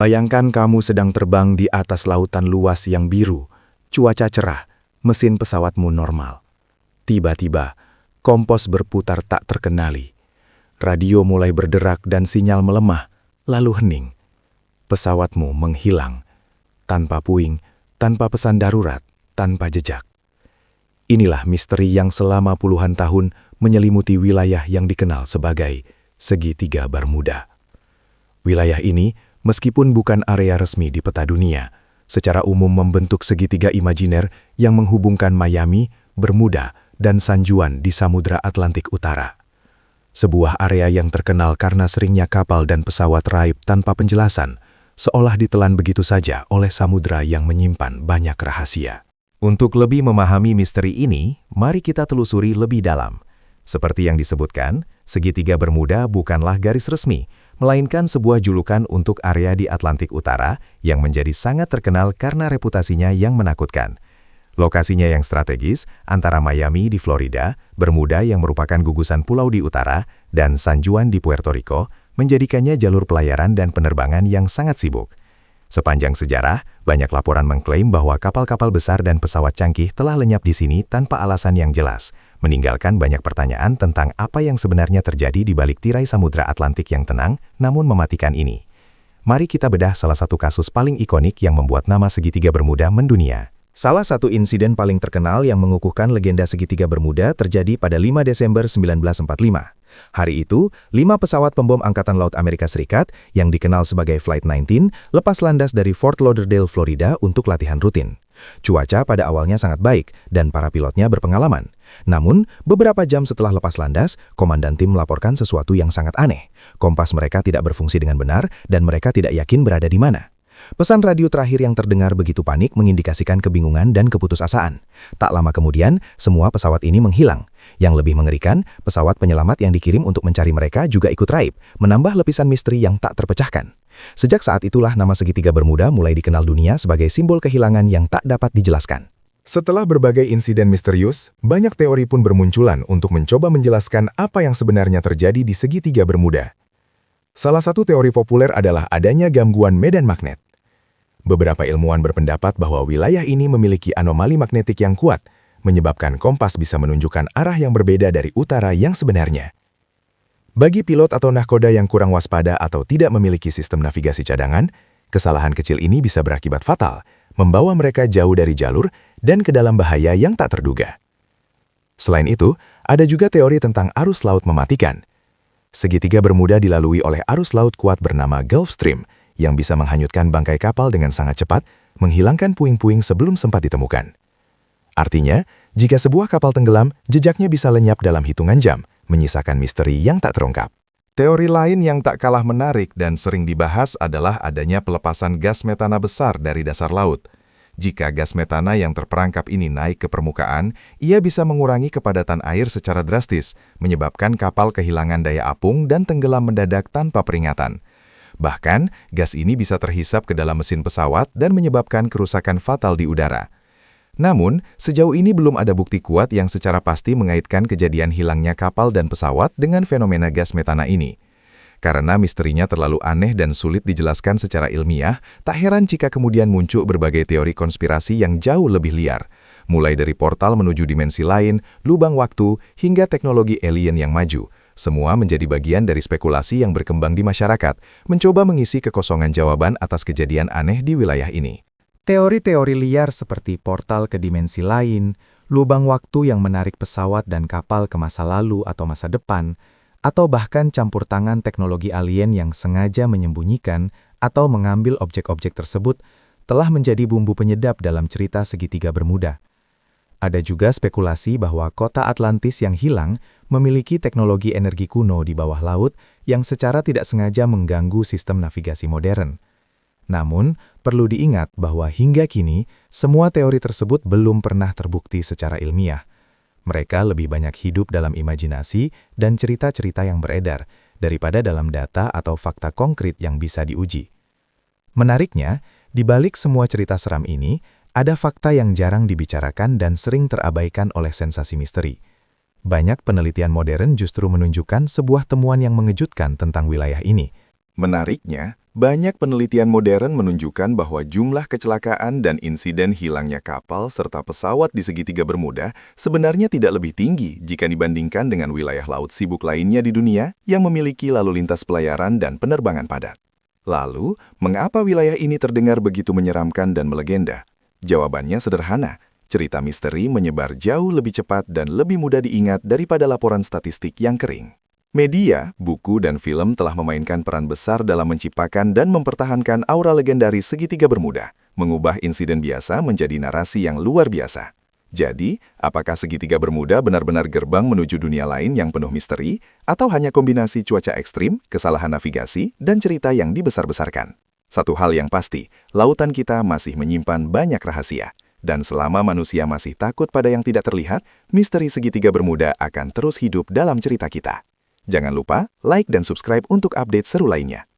Bayangkan kamu sedang terbang di atas lautan luas yang biru, cuaca cerah, mesin pesawatmu normal. Tiba-tiba, kompos berputar tak terkenali. Radio mulai berderak dan sinyal melemah, lalu hening. Pesawatmu menghilang, tanpa puing, tanpa pesan darurat, tanpa jejak. Inilah misteri yang selama puluhan tahun menyelimuti wilayah yang dikenal sebagai Segitiga Bermuda. Wilayah ini, meskipun bukan area resmi di peta dunia, secara umum membentuk segitiga imajiner yang menghubungkan Miami, Bermuda, dan San Juan di Samudra Atlantik Utara. Sebuah area yang terkenal karena seringnya kapal dan pesawat raib tanpa penjelasan, seolah ditelan begitu saja oleh samudra yang menyimpan banyak rahasia. Untuk lebih memahami misteri ini, mari kita telusuri lebih dalam. Seperti yang disebutkan, Segitiga Bermuda bukanlah garis resmi, melainkan sebuah julukan untuk area di Atlantik Utara yang menjadi sangat terkenal karena reputasinya yang menakutkan. Lokasinya yang strategis antara Miami di Florida, Bermuda yang merupakan gugusan pulau di utara, dan San Juan di Puerto Rico, menjadikannya jalur pelayaran dan penerbangan yang sangat sibuk. Sepanjang sejarah, banyak laporan mengklaim bahwa kapal-kapal besar dan pesawat canggih telah lenyap di sini tanpa alasan yang jelas, meninggalkan banyak pertanyaan tentang apa yang sebenarnya terjadi di balik tirai Samudra Atlantik yang tenang, namun mematikan ini. Mari kita bedah salah satu kasus paling ikonik yang membuat nama Segitiga Bermuda mendunia. Salah satu insiden paling terkenal yang mengukuhkan legenda Segitiga Bermuda terjadi pada 5 Desember 1945. Hari itu, 5 pesawat pembom Angkatan Laut Amerika Serikat yang dikenal sebagai Flight 19 lepas landas dari Fort Lauderdale, Florida untuk latihan rutin. Cuaca pada awalnya sangat baik dan para pilotnya berpengalaman. Namun, beberapa jam setelah lepas landas, komandan tim melaporkan sesuatu yang sangat aneh. Kompas mereka tidak berfungsi dengan benar dan mereka tidak yakin berada di mana. Pesan radio terakhir yang terdengar begitu panik mengindikasikan kebingungan dan keputusasaan. Tak lama kemudian, semua pesawat ini menghilang. Yang lebih mengerikan, pesawat penyelamat yang dikirim untuk mencari mereka juga ikut raib, menambah lepisan misteri yang tak terpecahkan. Sejak saat itulah nama Segitiga Bermuda mulai dikenal dunia sebagai simbol kehilangan yang tak dapat dijelaskan. Setelah berbagai insiden misterius, banyak teori pun bermunculan untuk mencoba menjelaskan apa yang sebenarnya terjadi di Segitiga Bermuda. Salah satu teori populer adalah adanya gangguan medan magnet. Beberapa ilmuwan berpendapat bahwa wilayah ini memiliki anomali magnetik yang kuat, menyebabkan kompas bisa menunjukkan arah yang berbeda dari utara yang sebenarnya. Bagi pilot atau nahkoda yang kurang waspada atau tidak memiliki sistem navigasi cadangan, kesalahan kecil ini bisa berakibat fatal, membawa mereka jauh dari jalur dan ke dalam bahaya yang tak terduga. Selain itu, ada juga teori tentang arus laut mematikan. Segitiga Bermuda dilalui oleh arus laut kuat bernama Gulf Stream, yang bisa menghanyutkan bangkai kapal dengan sangat cepat, menghilangkan puing-puing sebelum sempat ditemukan. Artinya, jika sebuah kapal tenggelam, jejaknya bisa lenyap dalam hitungan jam, menyisakan misteri yang tak terungkap. Teori lain yang tak kalah menarik dan sering dibahas adalah adanya pelepasan gas metana besar dari dasar laut. Jika gas metana yang terperangkap ini naik ke permukaan, ia bisa mengurangi kepadatan air secara drastis, menyebabkan kapal kehilangan daya apung dan tenggelam mendadak tanpa peringatan. Bahkan, gas ini bisa terhisap ke dalam mesin pesawat dan menyebabkan kerusakan fatal di udara. Namun, sejauh ini belum ada bukti kuat yang secara pasti mengaitkan kejadian hilangnya kapal dan pesawat dengan fenomena gas metana ini. Karena misterinya terlalu aneh dan sulit dijelaskan secara ilmiah, tak heran jika kemudian muncul berbagai teori konspirasi yang jauh lebih liar. Mulai dari portal menuju dimensi lain, lubang waktu, hingga teknologi alien yang maju. Semua menjadi bagian dari spekulasi yang berkembang di masyarakat, mencoba mengisi kekosongan jawaban atas kejadian aneh di wilayah ini. Teori-teori liar seperti portal ke dimensi lain, lubang waktu yang menarik pesawat dan kapal ke masa lalu atau masa depan, atau bahkan campur tangan teknologi alien yang sengaja menyembunyikan atau mengambil objek-objek tersebut, telah menjadi bumbu penyedap dalam cerita Segitiga Bermuda. Ada juga spekulasi bahwa kota Atlantis yang hilang memiliki teknologi energi kuno di bawah laut yang secara tidak sengaja mengganggu sistem navigasi modern. Namun, perlu diingat bahwa hingga kini, semua teori tersebut belum pernah terbukti secara ilmiah. Mereka lebih banyak hidup dalam imajinasi dan cerita-cerita yang beredar, daripada dalam data atau fakta konkret yang bisa diuji. Menariknya, di balik semua cerita seram ini, ada fakta yang jarang dibicarakan dan sering terabaikan oleh sensasi misteri. Banyak penelitian modern justru menunjukkan sebuah temuan yang mengejutkan tentang wilayah ini. Menariknya, banyak penelitian modern menunjukkan bahwa jumlah kecelakaan dan insiden hilangnya kapal serta pesawat di segitiga Bermuda sebenarnya tidak lebih tinggi jika dibandingkan dengan wilayah laut sibuk lainnya di dunia yang memiliki lalu lintas pelayaran dan penerbangan padat. Lalu, mengapa wilayah ini terdengar begitu menyeramkan dan melegenda? Jawabannya sederhana, cerita misteri menyebar jauh lebih cepat dan lebih mudah diingat daripada laporan statistik yang kering. Media, buku, dan film telah memainkan peran besar dalam menciptakan dan mempertahankan aura legendaris segitiga Bermuda, mengubah insiden biasa menjadi narasi yang luar biasa. Jadi, apakah segitiga Bermuda benar-benar gerbang menuju dunia lain yang penuh misteri, atau hanya kombinasi cuaca ekstrim, kesalahan navigasi, dan cerita yang dibesar-besarkan? Satu hal yang pasti, lautan kita masih menyimpan banyak rahasia. Dan selama manusia masih takut pada yang tidak terlihat, misteri segitiga Bermuda akan terus hidup dalam cerita kita. Jangan lupa like dan subscribe untuk update seru lainnya.